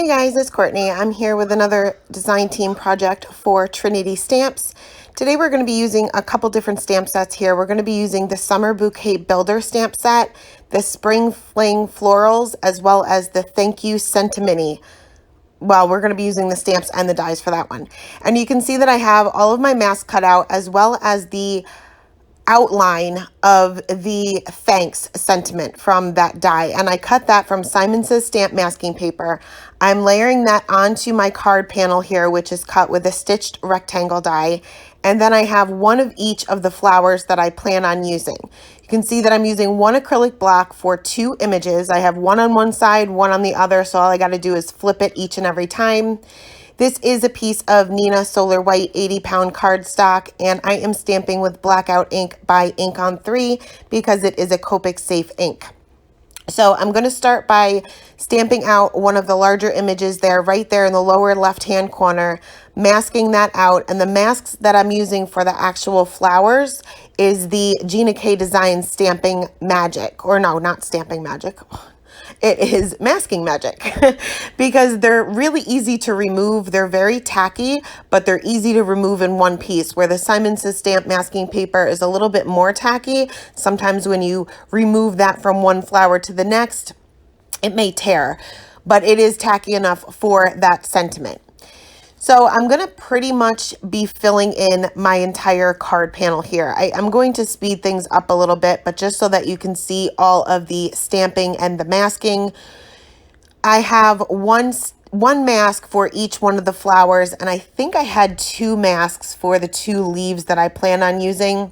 Hey guys, it's Courtney. I'm here with another design team project for Trinity stamps. Today we're going to be using a couple different stamp sets here. We're going to be using the Summer Bouquet Builder stamp set, the Spring Fling Florals, as well as the Thank You Sentimini. Well, we're going to be using the stamps and the dies for that one. And you can see that I have all of my masks cut out, as well as the outline of the thanks sentiment from that die, and I cut that from Simon Says stamp masking paper. I'm layering that onto my card panel here, which is cut with a stitched rectangle die, and then I have one of each of the flowers that I plan on using. You can see that I'm using one acrylic block for two images. I have one on one side, one on the other, so all I got to do is flip it each and every time. This is a piece of Nina Solar White 80-pound cardstock, and I am stamping with Blackout ink by Ink on 3 because it is a Copic safe ink. So I'm going to start by stamping out one of the larger images there, right there in the lower left-hand corner, masking that out. And the masks that I'm using for the actual flowers is the Gina K Design Stamping Magic, or no, not Stamping Magic. It is Masking Magic because they're really easy to remove. They're very tacky, but they're easy to remove in one piece, where the Simon Says stamp masking paper is a little bit more tacky. Sometimes when you remove that from one flower to the next, it may tear, but it is tacky enough for that sentiment. So I'm going to pretty much be filling in my entire card panel here. I'm going to speed things up a little bit, but just so that you can see all of the stamping and the masking. I have one mask for each one of the flowers, and I think I had two masks for the two leaves that I plan on using.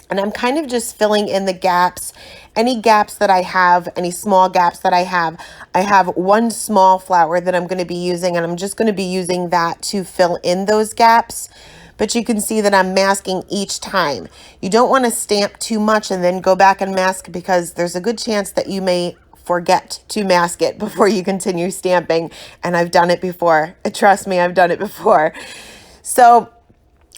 And I'm kind of just filling in the gaps, any gaps that I have, any small gaps that I have. I have one small flower that I'm going to be using, and I'm just going to be using that to fill in those gaps. But you can see that I'm masking each time. You don't want to stamp too much and then go back and mask, because there's a good chance that you may forget to mask it before you continue stamping. And I've done it before. Trust me, I've done it before. So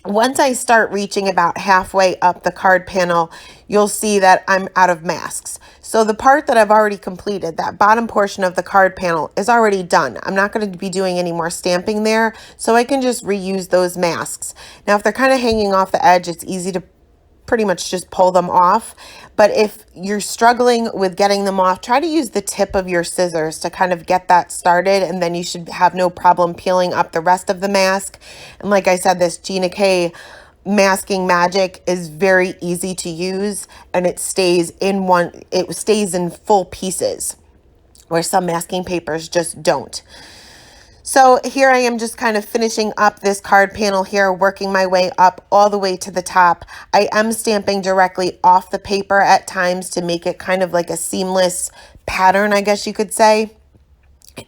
once I start reaching about halfway up the card panel, you'll see that I'm out of masks. So the part that I've already completed, that bottom portion of the card panel, is already done. I'm not going to be doing any more stamping there, so I can just reuse those masks. Now, if they're kind of hanging off the edge, it's easy to pretty much just pull them off. But if you're struggling with getting them off, try to use the tip of your scissors to kind of get that started, and then you should have no problem peeling up the rest of the mask. And like I said, this Gina K Masking Magic is very easy to use, and it stays in full pieces, where some masking papers just don't. So here I am, just kind of finishing up this card panel here, working my way up all the way to the top. I am stamping directly off the paper at times to make it kind of like a seamless pattern, I guess you could say.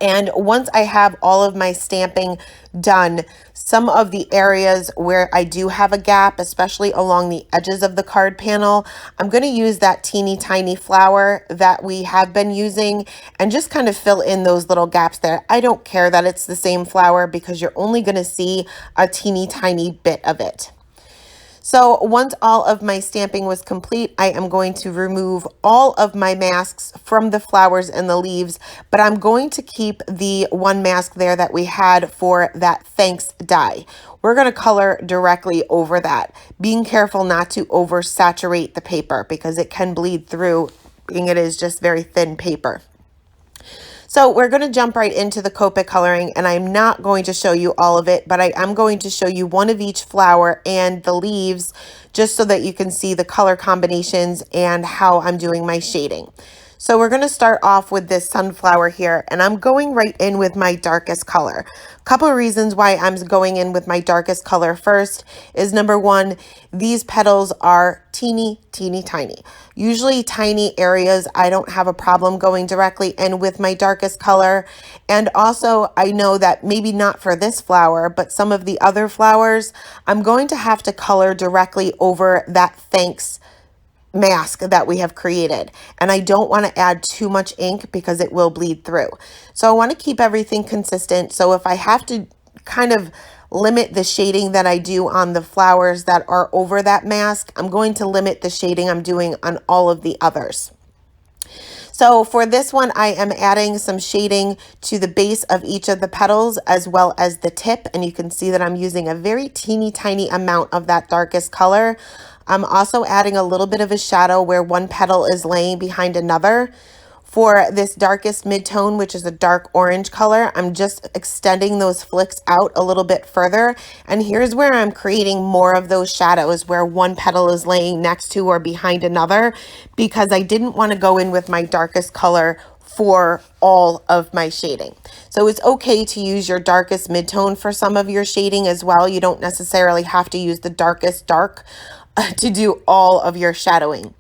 And once I have all of my stamping done, some of the areas where I do have a gap, especially along the edges of the card panel, I'm going to use that teeny tiny flower that we have been using and just kind of fill in those little gaps there. I don't care that it's the same flower, because you're only going to see a teeny tiny bit of it. So once all of my stamping was complete, I am going to remove all of my masks from the flowers and the leaves, but I'm going to keep the one mask there that we had for that thanks die. We're going to color directly over that, being careful not to oversaturate the paper, because it can bleed through, being it is just very thin paper. So we're going to jump right into the Copic coloring, and I'm not going to show you all of it, but I am going to show you one of each flower and the leaves, just so that you can see the color combinations and how I'm doing my shading. So we're going to start off with this sunflower here, and I'm going right in with my darkest color. A couple of reasons why I'm going in with my darkest color first is, number one, these petals are teeny tiny. Usually tiny areas I don't have a problem going directly in with my darkest color. And also, I know that maybe not for this flower, but some of the other flowers, I'm going to have to color directly over that thanks mask that we have created, and I don't want to add too much ink because it will bleed through. So I want to keep everything consistent. So if I have to kind of limit the shading that I do on the flowers that are over that mask, I'm going to limit the shading I'm doing on all of the others. So for this one, I am adding some shading to the base of each of the petals as well as the tip. And you can see that I'm using a very teeny tiny amount of that darkest color. I'm also adding a little bit of a shadow where one petal is laying behind another. For this darkest mid-tone, which is a dark orange color, I'm just extending those flicks out a little bit further. And here's where I'm creating more of those shadows where one petal is laying next to or behind another, because I didn't want to go in with my darkest color for all of my shading. So it's okay to use your darkest mid-tone for some of your shading as well. You don't necessarily have to use the darkest dark to do all of your shadowing.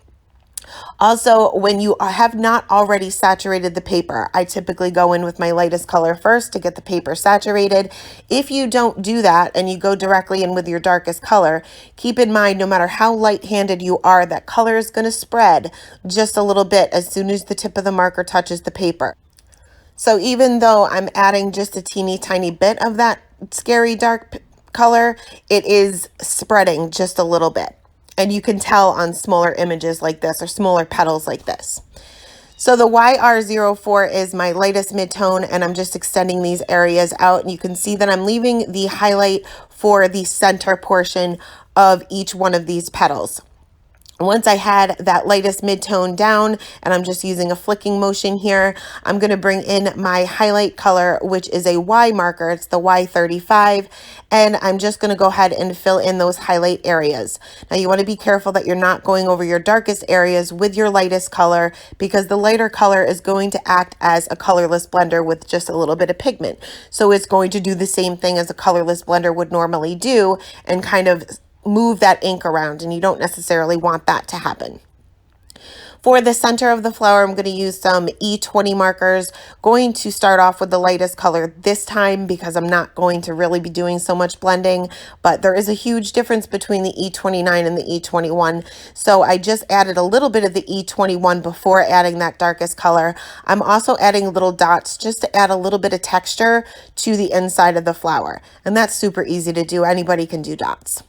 Also, when you have not already saturated the paper, I typically go in with my lightest color first to get the paper saturated. If you don't do that and you go directly in with your darkest color, keep in mind, no matter how light-handed you are, that color is going to spread just a little bit as soon as the tip of the marker touches the paper. So even though I'm adding just a teeny tiny bit of that scary dark color, it is spreading just a little bit. And you can tell on smaller images like this or smaller petals like this. So the YR04 is my lightest mid-tone, and I'm just extending these areas out. And you can see that I'm leaving the highlight for the center portion of each one of these petals. Once I had that lightest mid-tone down, and I'm just using a flicking motion here, I'm going to bring in my highlight color, which is a Y marker. It's the Y35, and I'm just going to go ahead and fill in those highlight areas. Now you want to be careful that you're not going over your darkest areas with your lightest color, because the lighter color is going to act as a colorless blender with just a little bit of pigment. So it's going to do the same thing as a colorless blender would normally do and kind of move that ink around, and you don't necessarily want that to happen. For the center of the flower, I'm going to use some E20 markers. Going to start off with the lightest color this time because I'm not going to really be doing so much blending, but there is a huge difference between the E29 and the E21. So I just added a little bit of the E21 before adding that darkest color. I'm also adding little dots just to add a little bit of texture to the inside of the flower. And that's super easy to do. Anybody can do dots.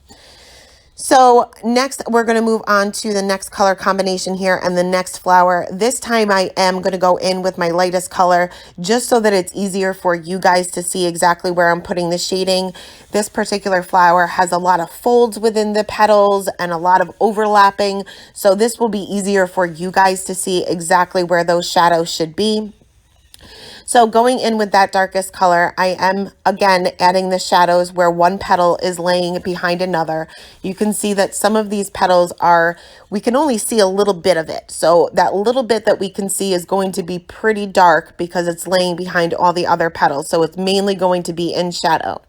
So next, we're going to move on to the next color combination here and the next flower. This time I am going to go in with my lightest color just so that it's easier for you guys to see exactly where I'm putting the shading. This particular flower has a lot of folds within the petals and a lot of overlapping. So this will be easier for you guys to see exactly where those shadows should be. So going in with that darkest color, I am again adding the shadows where one petal is laying behind another. You can see that some of these petals we can only see a little bit of it. So that little bit that we can see is going to be pretty dark because it's laying behind all the other petals. So it's mainly going to be in shadow.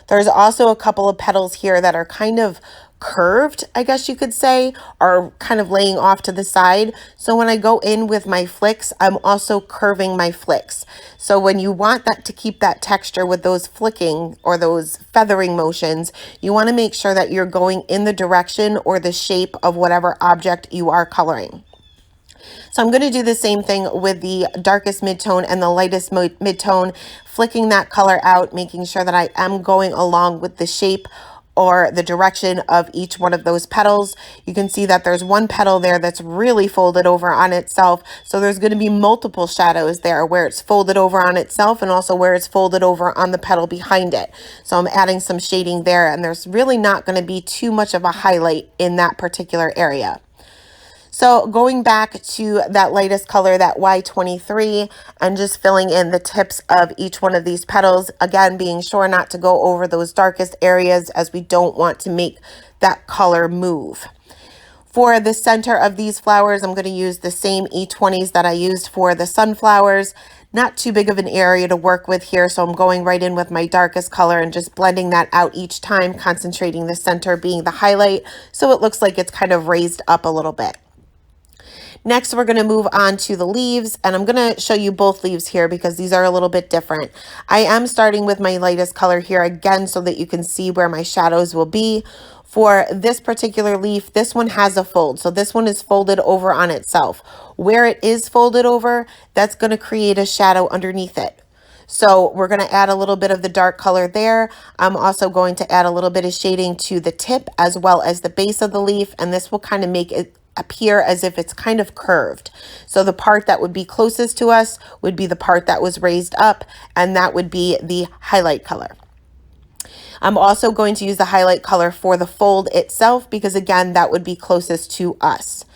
There's also a couple of petals here that are kind of curved, I guess you could say, are kind of laying off to the side. So when I go in with my flicks, I'm also curving my flicks. So when you want that to keep that texture with those flicking or those feathering motions, you want to make sure that you're going in the direction or the shape of whatever object you are coloring. So I'm going to do the same thing with the darkest mid-tone and the lightest mid-tone, flicking that color out, making sure that I am going along with the shape or the direction of each one of those petals. You can see that there's one petal there that's really folded over on itself. So there's going to be multiple shadows there where it's folded over on itself and also where it's folded over on the petal behind it. So I'm adding some shading there, and there's really not going to be too much of a highlight in that particular area. So going back to that lightest color, that Y23, and just filling in the tips of each one of these petals, again, being sure not to go over those darkest areas as we don't want to make that color move. For the center of these flowers, I'm going to use the same E20s that I used for the sunflowers. Not too big of an area to work with here, so I'm going right in with my darkest color and just blending that out each time, concentrating the center being the highlight, so it looks like it's kind of raised up a little bit. Next, we're going to move on to the leaves, and I'm going to show you both leaves here because these are a little bit different. I am starting with my lightest color here again so that you can see where my shadows will be. For this particular leaf, this one has a fold, so this one is folded over on itself. Where it is folded over, that's going to create a shadow underneath it. So we're going to add a little bit of the dark color there. I'm also going to add a little bit of shading to the tip as well as the base of the leaf, and this will kind of make it appear as if it's kind of curved. So the part that would be closest to us would be the part that was raised up, and that would be the highlight color. I'm also going to use the highlight color for the fold itself because, again, that would be closest to us.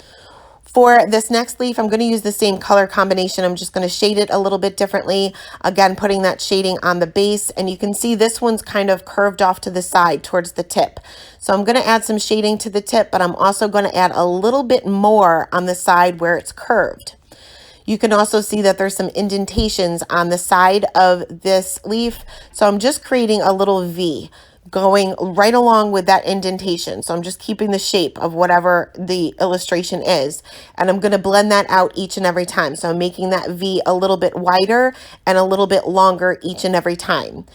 For this next leaf, I'm going to use the same color combination. I'm just going to shade it a little bit differently. Again, putting that shading on the base, and you can see this one's kind of curved off to the side towards the tip. So I'm going to add some shading to the tip, but I'm also going to add a little bit more on the side where it's curved. You can also see that there's some indentations on the side of this leaf. So I'm just creating a little V going right along with that indentation. So I'm just keeping the shape of whatever the illustration is. And I'm going to blend that out each and every time. So I'm making that V a little bit wider and a little bit longer each and every time.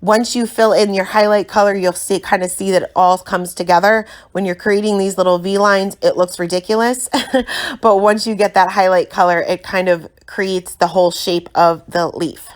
Once you fill in your highlight color, you'll kind of see that it all comes together. When you're creating these little V lines, it looks ridiculous. But once you get that highlight color, it kind of creates the whole shape of the leaf.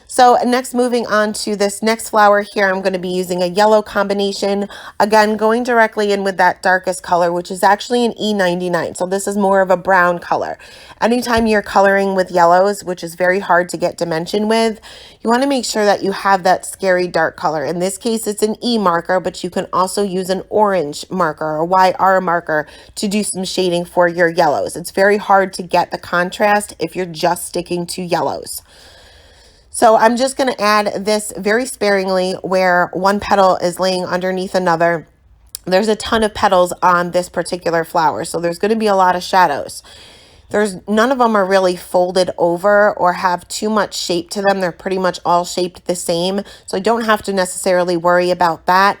So next, moving on to this next flower here, I'm going to be using a yellow combination. Again, going directly in with that darkest color, which is actually an E99. So this is more of a brown color. Anytime you're coloring with yellows, which is very hard to get dimension with, you want to make sure that you have that scary dark color. In this case, it's an E marker, but you can also use an orange marker or YR marker to do some shading for your yellows. It's very hard to get the contrast if you're just sticking to yellows. So I'm just going to add this very sparingly where one petal is laying underneath another. There's a ton of petals on this particular flower, so there's going to be a lot of shadows. None of them are really folded over or have too much shape to them. They're pretty much all shaped the same, so I don't have to necessarily worry about that.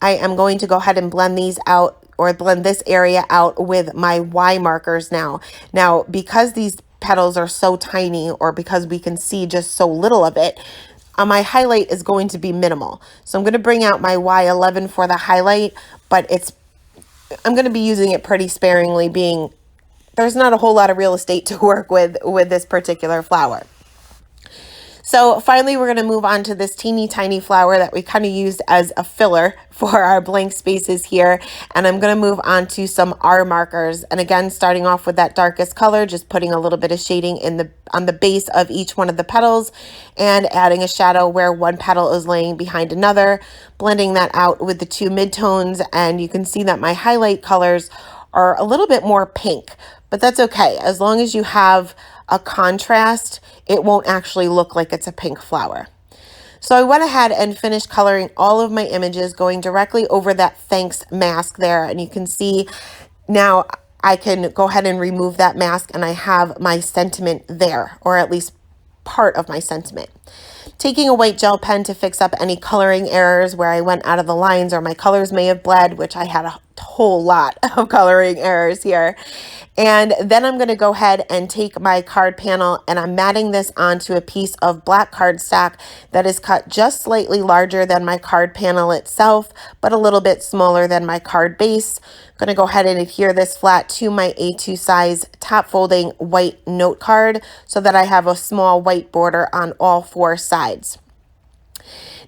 I am going to go ahead and blend these out, or blend this area out with my Y markers now. Now, because these petals are so tiny, or because we can see just so little of it, my highlight is going to be minimal. So I'm going to bring out my Y11 for the highlight, but I'm going to be using it pretty sparingly, being there's not a whole lot of real estate to work with this particular flower. So finally, we're going to move on to this teeny tiny flower that we kind of used as a filler for our blank spaces here. And I'm going to move on to some R markers. And again, starting off with that darkest color, just putting a little bit of shading on the base of each one of the petals and adding a shadow where one petal is laying behind another, blending that out with the two midtones. And you can see that my highlight colors are a little bit more pink, but that's okay. As long as you have a contrast, it won't actually look like it's a pink flower. So I went ahead and finished coloring all of my images, going directly over that thanks mask there. And you can see now I can go ahead and remove that mask, and I have my sentiment there, or at least part of my sentiment. Taking a white gel pen to fix up any coloring errors where I went out of the lines or my colors may have bled, which I had a whole lot of coloring errors here. And then I'm going to go ahead and take my card panel, and I'm matting this onto a piece of black cardstock that is cut just slightly larger than my card panel itself, but a little bit smaller than my card base. I'm going to go ahead and adhere this flat to my A2 size top folding white note card so that I have a small white border on all four sides.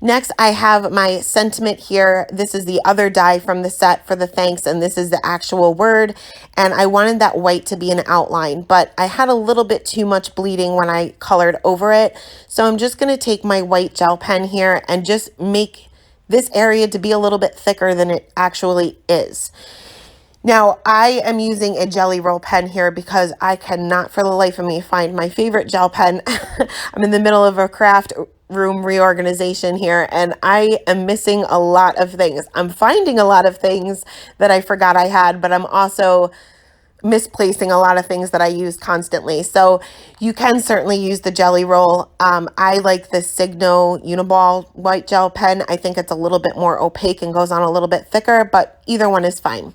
Next, I have my sentiment here. This is the other die from the set for the thanks, and this is the actual word. And I wanted that white to be an outline, but I had a little bit too much bleeding when I colored over it. So I'm just going to take my white gel pen here and just make this area to be a little bit thicker than it actually is. Now, I am using a jelly roll pen here because I cannot for the life of me find my favorite gel pen. I'm in the middle of a craft room reorganization here, and I am missing a lot of things. I'm finding a lot of things that I forgot I had, but I'm also misplacing a lot of things that I use constantly. So you can certainly use the jelly roll. I like the Signo Uniball white gel pen. I think it's a little bit more opaque and goes on a little bit thicker, but either one is fine.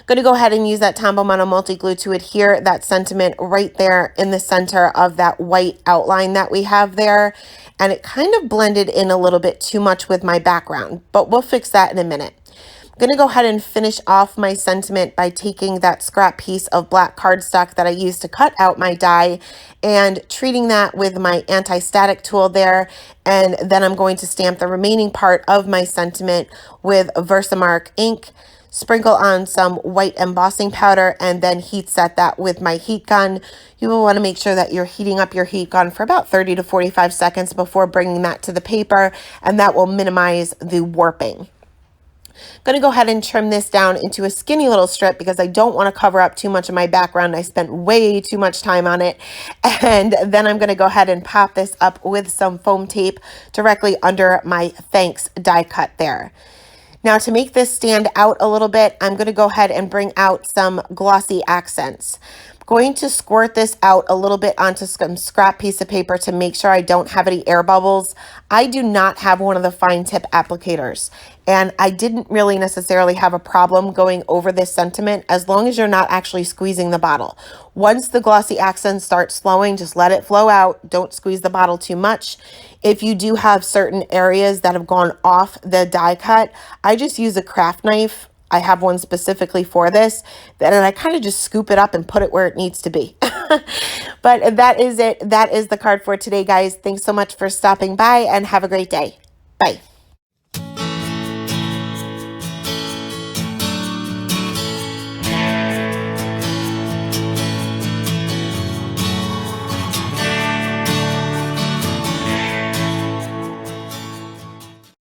Going to go ahead and use that Tombow Mono Multi Glue to adhere that sentiment right there in the center of that white outline that we have there. And it kind of blended in a little bit too much with my background, but we'll fix that in a minute. I'm going to go ahead and finish off my sentiment by taking that scrap piece of black cardstock that I used to cut out my die and treating that with my anti-static tool there. And then I'm going to stamp the remaining part of my sentiment with Versamark ink, sprinkle on some white embossing powder, and then heat set that with my heat gun. You will want to make sure that you're heating up your heat gun for about 30 to 45 seconds before bringing that to the paper, and that will minimize the warping. I'm going to go ahead and trim this down into a skinny little strip because I don't want to cover up too much of my background. I spent way too much time on it. And then I'm going to go ahead and pop this up with some foam tape directly under my Thanks die cut there. Now to make this stand out a little bit, I'm going to go ahead and bring out some glossy accents. I'm going to squirt this out a little bit onto some scrap piece of paper to make sure I don't have any air bubbles. I do not have one of the fine tip applicators, and I didn't really necessarily have a problem going over this sentiment as long as you're not actually squeezing the bottle. Once the glossy accents start flowing, just let it flow out. Don't squeeze the bottle too much. If you do have certain areas that have gone off the die cut, I just use a craft knife. I have one specifically for this, and I kind of just scoop it up and put it where it needs to be. But that is it. That is the card for today, guys. Thanks so much for stopping by, and have a great day. Bye.